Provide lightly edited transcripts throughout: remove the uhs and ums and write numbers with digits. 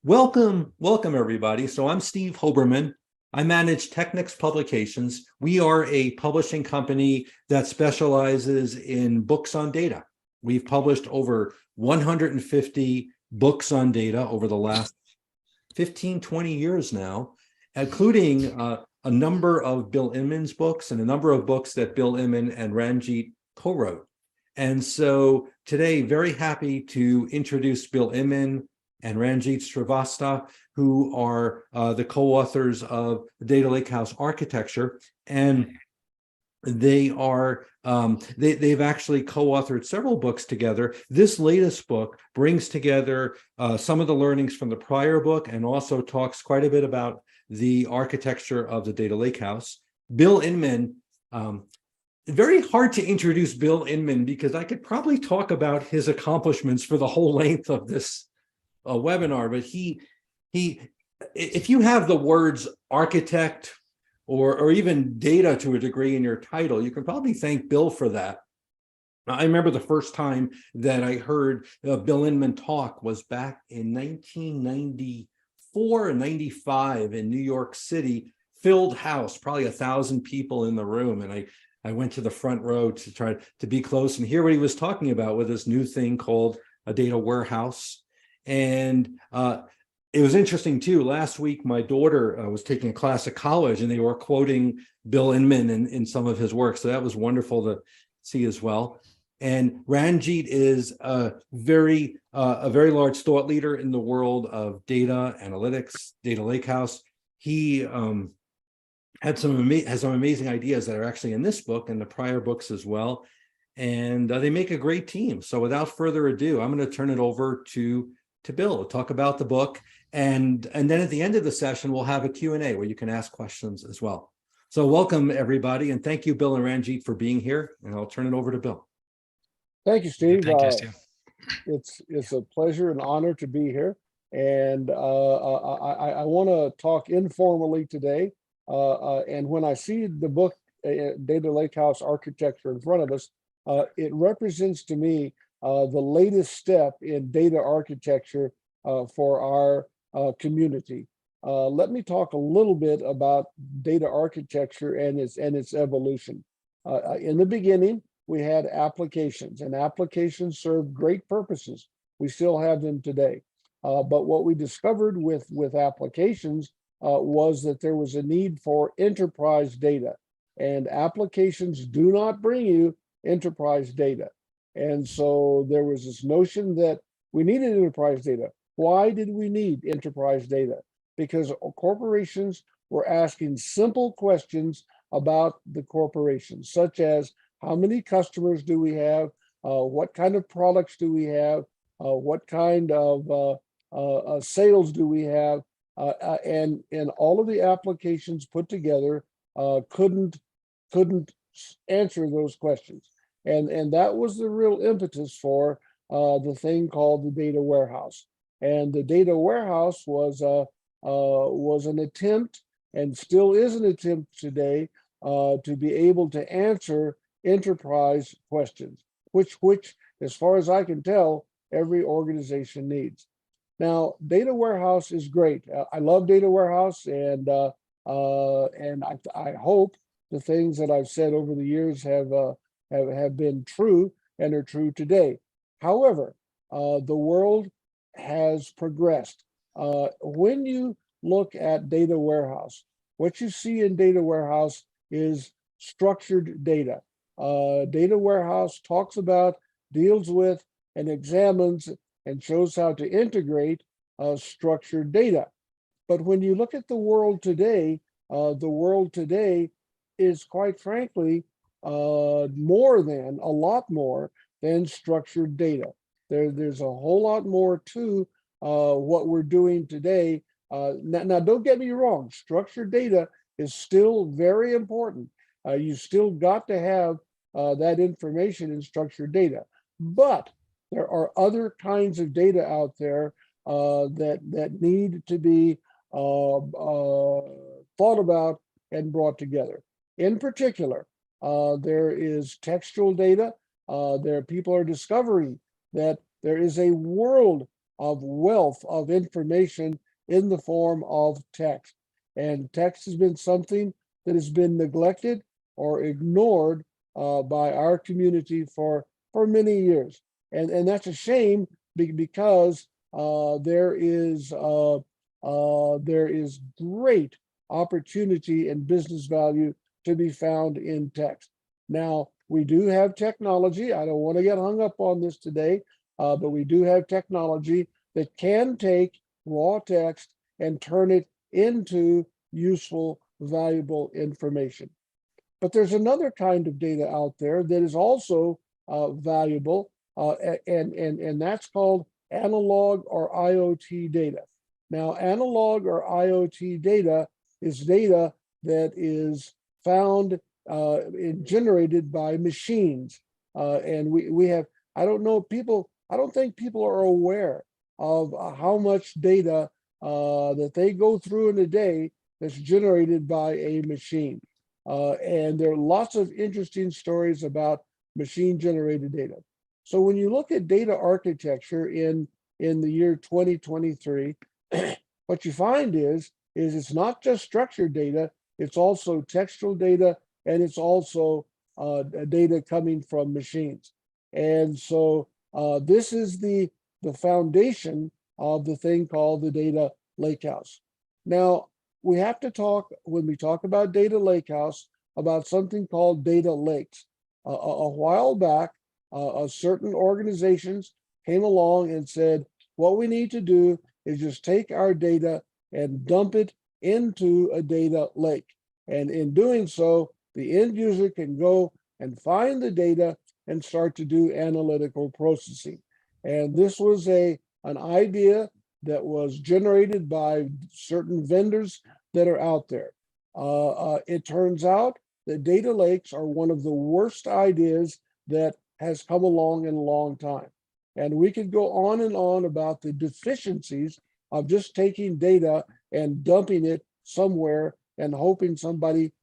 Welcome everybody. So I'm Steve Hoberman. I manage Technics Publications. We are a publishing company that specializes in books on data. We've published over 150 books on data over the last 15, 20 years now, including a number of Bill Inman's books and a number of books that Bill Inman and Ranjit co-wrote. And so today, very happy to introduce Bill Inman and Ranjit Srivastava, who are the co-authors of the Data Lakehouse architecture. And they are they've actually co-authored several books together. This latest book brings together some of the learnings from the prior book and also talks quite a bit about the architecture of the Data Lakehouse. Bill Inman, very hard to introduce Bill Inman because I could probably talk about his accomplishments for the whole length of this webinar, but he if you have the words architect or even data to a degree in your title, you can probably thank Bill for that. I remember the first time that I heard Bill Inman talk was back in 1994 and 95 in New York City, filled house, probably 1,000 people in the room. And I went to the front row to try to be close and hear what he was talking about with this new thing called a data warehouse. And it was interesting too. Last week, my daughter was taking a class at college and they were quoting Bill Inman in some of his work. So that was wonderful to see as well. And Ranjit is a very large thought leader in the world of data analytics, Data Lakehouse. He has some amazing ideas that are actually in this book and the prior books as well. And they make a great team. So without further ado, I'm going to turn it over to Bill, talk about the book. And then at the end of the session, we'll have a Q&A where you can ask questions as well. So welcome, everybody. And thank you, Bill and Ranjit, for being here. And I'll turn it over to Bill. Thank you, Steve. Thank you, Steve. It's a pleasure and honor to be here. And I want to talk informally today. And when I see the book, Data Lakehouse Architecture in front of us, it represents to me the latest step in data architecture for our community. Let me talk a little bit about data architecture and its evolution. In the beginning, we had applications, and applications served great purposes. We still have them today. But what we discovered with applications was that there was a need for enterprise data, and applications do not bring you enterprise data. And so there was this notion that we needed enterprise data. Why did we need enterprise data? Because corporations were asking simple questions about the corporation, such as how many customers do we have? What kind of products do we have? What kind of sales do we have? And all of the applications put together couldn't answer those questions. And that was the real impetus for the thing called the data warehouse. And the data warehouse was an attempt, and still is an attempt today, to be able to answer enterprise questions, which, as far as I can tell, every organization needs. Now, data warehouse is great. I love data warehouse, and I hope the things that I've said over the years have been true and are true today. However, the world has progressed. When you look at data warehouse, what you see in data warehouse is structured data. Data warehouse talks about, deals with, and examines and shows how to integrate structured data. But when you look at the world today is, quite frankly, a lot more than structured data. There's a whole lot more to what we're doing today. Now, don't get me wrong, structured data is still very important. You still got to have that information in structured data. But there are other kinds of data out there that need to be thought about and brought together. In particular, there is textual data. People are discovering that there is a world of wealth of information in the form of text. And text has been something that has been neglected or ignored by our community for many years. And that's a shame because there is great opportunity and business value to be found in text. Now, we do have technology. I don't want to get hung up on this today, but we do have technology that can take raw text and turn it into useful, valuable information. But there's another kind of data out there that is also valuable, and that's called analog or IoT data. Now, analog or IoT data is data that is found and generated by machines. And we have, I don't know, I don't think people are aware of how much data that they go through in a day that's generated by a machine. And there are lots of interesting stories about machine generated data. So when you look at data architecture in the year 2023, what you find is it's not just structured data, it's also textual data, and it's also data coming from machines. And so this is the foundation of the thing called the data lakehouse. Now, we have to talk, when we talk about data lakehouse, about something called data lakes. A while back, certain organizations came along and said, what we need to do is just take our data and dump it into a data lake. And in doing so, the end user can go and find the data and start to do analytical processing. And this was an idea that was generated by certain vendors that are out there. It turns out that data lakes are one of the worst ideas that has come along in a long time. And we could go on and on about the deficiencies of just taking data and dumping it somewhere and hoping somebody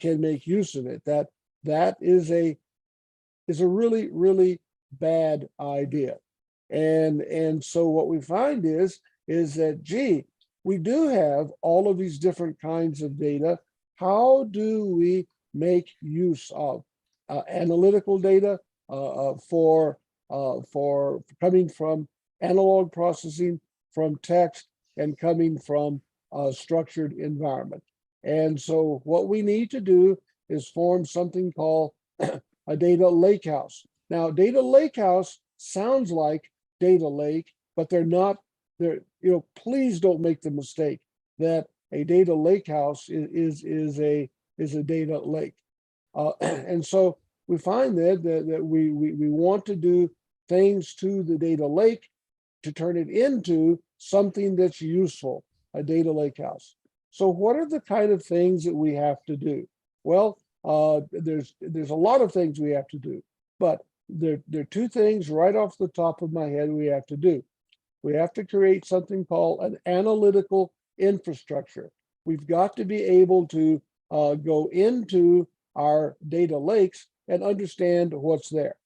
can make use of it. That is a really, really bad idea. And so what we find is that, gee, we do have all of these different kinds of data. How do we make use of analytical data for coming from analog processing, from text, and coming from a structured environment? And so what we need to do is form something called a data lakehouse. Now, data lakehouse sounds like data lake, but they're not. They're, please don't make the mistake that a data lakehouse is a data lake. And so we find that we want to do things to the data lake to turn it into something that's useful, a data lakehouse. So what are the kind of things that we have to do? Well, there's a lot of things we have to do, but there are two things right off the top of my head we have to do. We have to create something called an analytical infrastructure. We've got to be able to go into our data lakes and understand what's there.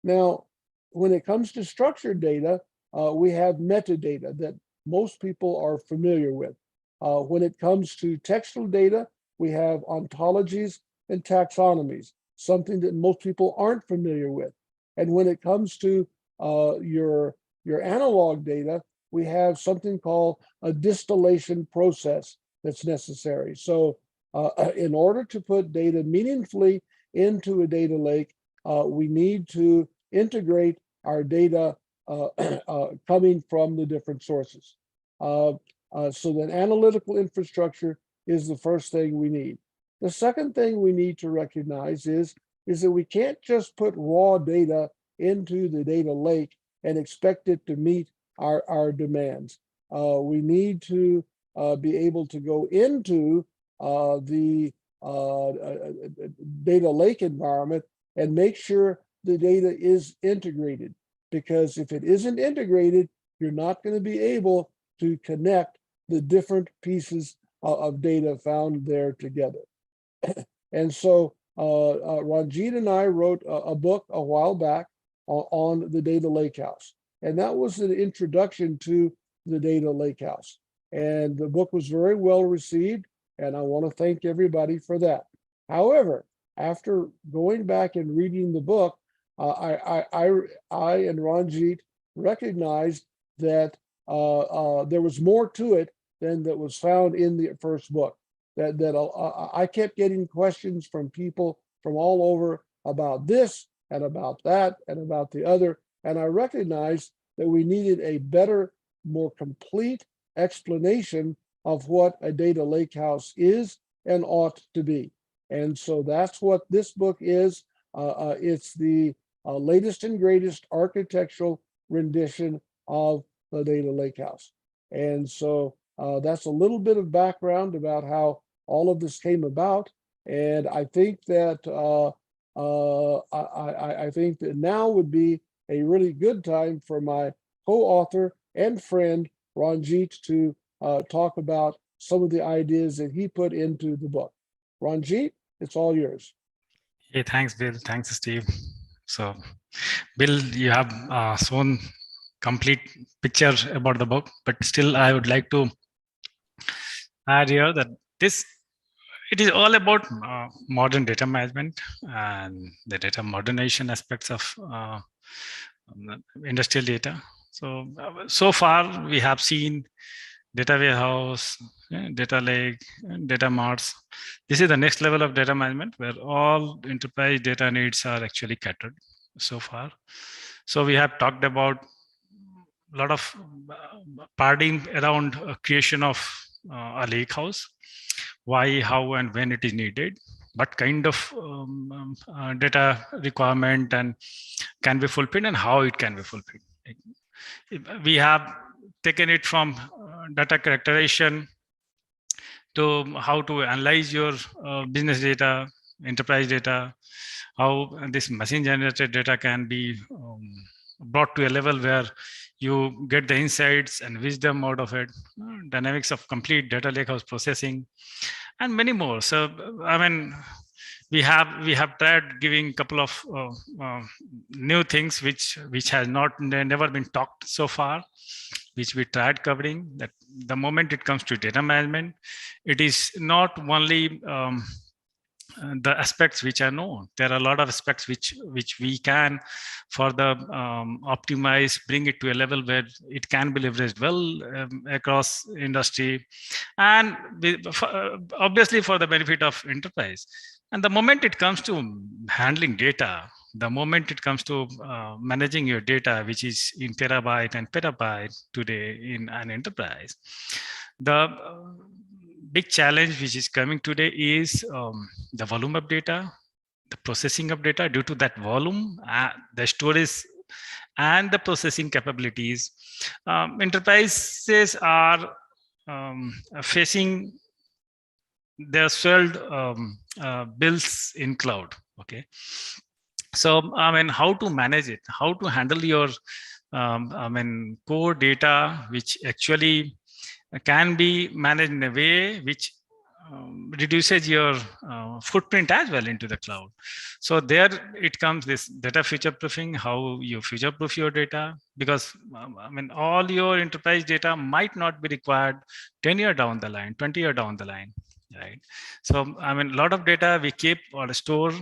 Now, when it comes to structured data, we have metadata that most people are familiar with. When it comes to textual data, we have ontologies and taxonomies, something that most people aren't familiar with. And when it comes to your analog data, we have something called a distillation process that's necessary. So in order to put data meaningfully into a data lake, we need to integrate our data coming from the different sources. So that analytical infrastructure is the first thing we need. The second thing we need to recognize is that we can't just put raw data into the data lake and expect it to meet our demands. We need to be able to go into the data lake environment and make sure the data is integrated. Because if it isn't integrated, you're not going to be able to connect the different pieces of data found there together. And so Ranjit and I wrote a book a while back on the data lakehouse. and that was an introduction to the Data Lakehouse. And the book was very well received, and I want to thank everybody for that. However, after going back and reading the book, I and Ranjit recognized that there was more to it than that was found in the first book. I kept getting questions from people from all over about this and about that and about the other, and I recognized that we needed a better, more complete explanation of what a data lakehouse is and ought to be. And so that's what this book is. It's the latest and greatest architectural rendition of the data lakehouse. And so that's a little bit of background about how all of this came about. And I think that I think that now would be a really good time for my co-author and friend Ranjit to talk about some of the ideas that he put into the book. Ranjit, it's all yours. Hey, thanks, Bill. Thanks, Steve. So, Bill, you have shown complete picture about the book, but still, I would like to add here that it is all about modern data management and the data modernization aspects of industrial data. So far, we have seen data warehouse, data lake, data marts. This is the next level of data management where all enterprise data needs are actually catered so far. So we have talked about a lot of paradigm around creation of a lake house, why, how, and when it is needed, what kind of data requirement and can be fulfilled and how it can be fulfilled. We have taken it from data characterization to how to analyze your business data, enterprise data, how this machine generated data can be brought to a level where you get the insights and wisdom out of it, dynamics of complete data lakehouse processing, and many more. So, I mean, we have tried giving a couple of new things which has never been talked so far, which we tried covering. That the moment it comes to data management, it is not only the aspects which are known. There are a lot of aspects which we can further optimize, bring it to a level where it can be leveraged well across industry, and obviously for the benefit of enterprise. And the moment it comes to handling data, the moment it comes to managing your data, which is in terabyte and petabyte today in an enterprise, the big challenge which is coming today is the volume of data, the processing of data. Due to that volume, the storage and the processing capabilities, enterprises are facing their swelled bills in cloud. Okay, so I mean, how to manage it, how to handle your core data, which actually can be managed in a way which reduces your footprint as well into the cloud. So there it comes, this data future proofing, how you future proof your data, because I mean, all your enterprise data might not be required 10 years down the line, 20 years down the line. Right. So, I mean, a lot of data we keep or store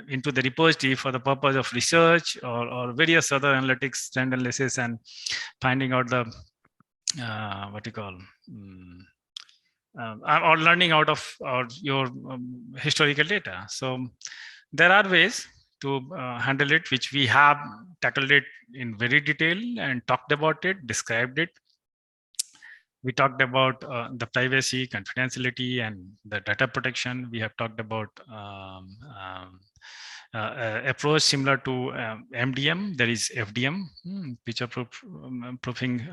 into the repository for the purpose of research or various other analytics, trend analysis, and finding out the what you call or learning out of your historical data. So there are ways to handle it, which we have tackled it in very detail and talked about it, described it. We talked about the privacy, confidentiality, and the data protection. We have talked about approach similar to MDM. There is FDM, future proofing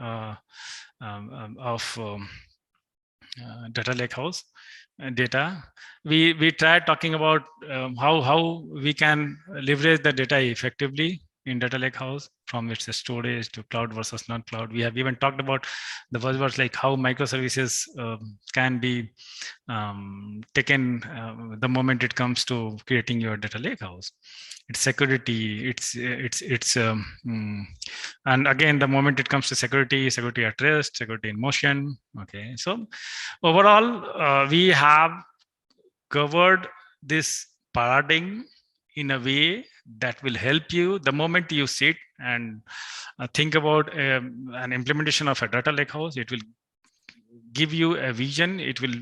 of data lakehouse data. We tried talking about how we can leverage the data effectively in data lakehouse, from its storage to cloud versus non-cloud. We have even talked about the buzzwords like how microservices can be taken the moment it comes to creating your data lakehouse. It's security, and again, the moment it comes to security at rest, security in motion. Okay, so overall, we have covered this paradigm in a way that will help you the moment you sit and think about an implementation of a data lakehouse. It will give you a vision. It will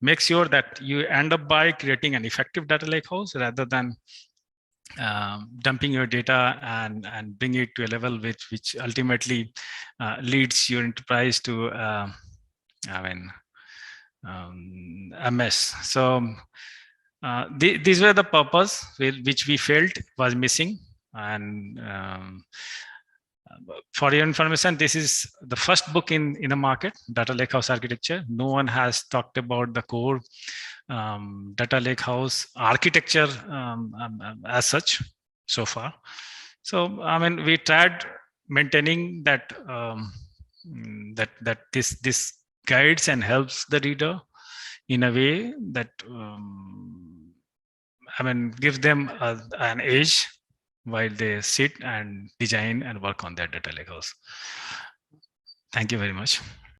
make sure that you end up by creating an effective data lakehouse rather than dumping your data and bring it to a level which ultimately leads your enterprise to a mess. So these were the purpose which we felt was missing. And for your information, this is the first book in the market, Data Lakehouse Architecture. No one has talked about the core data lakehouse architecture as such so far. So I mean, we tried maintaining that that this guides and helps the reader in a way that I mean, gives them an edge while they sit and design and work on their data lakehouse. Thank you very much.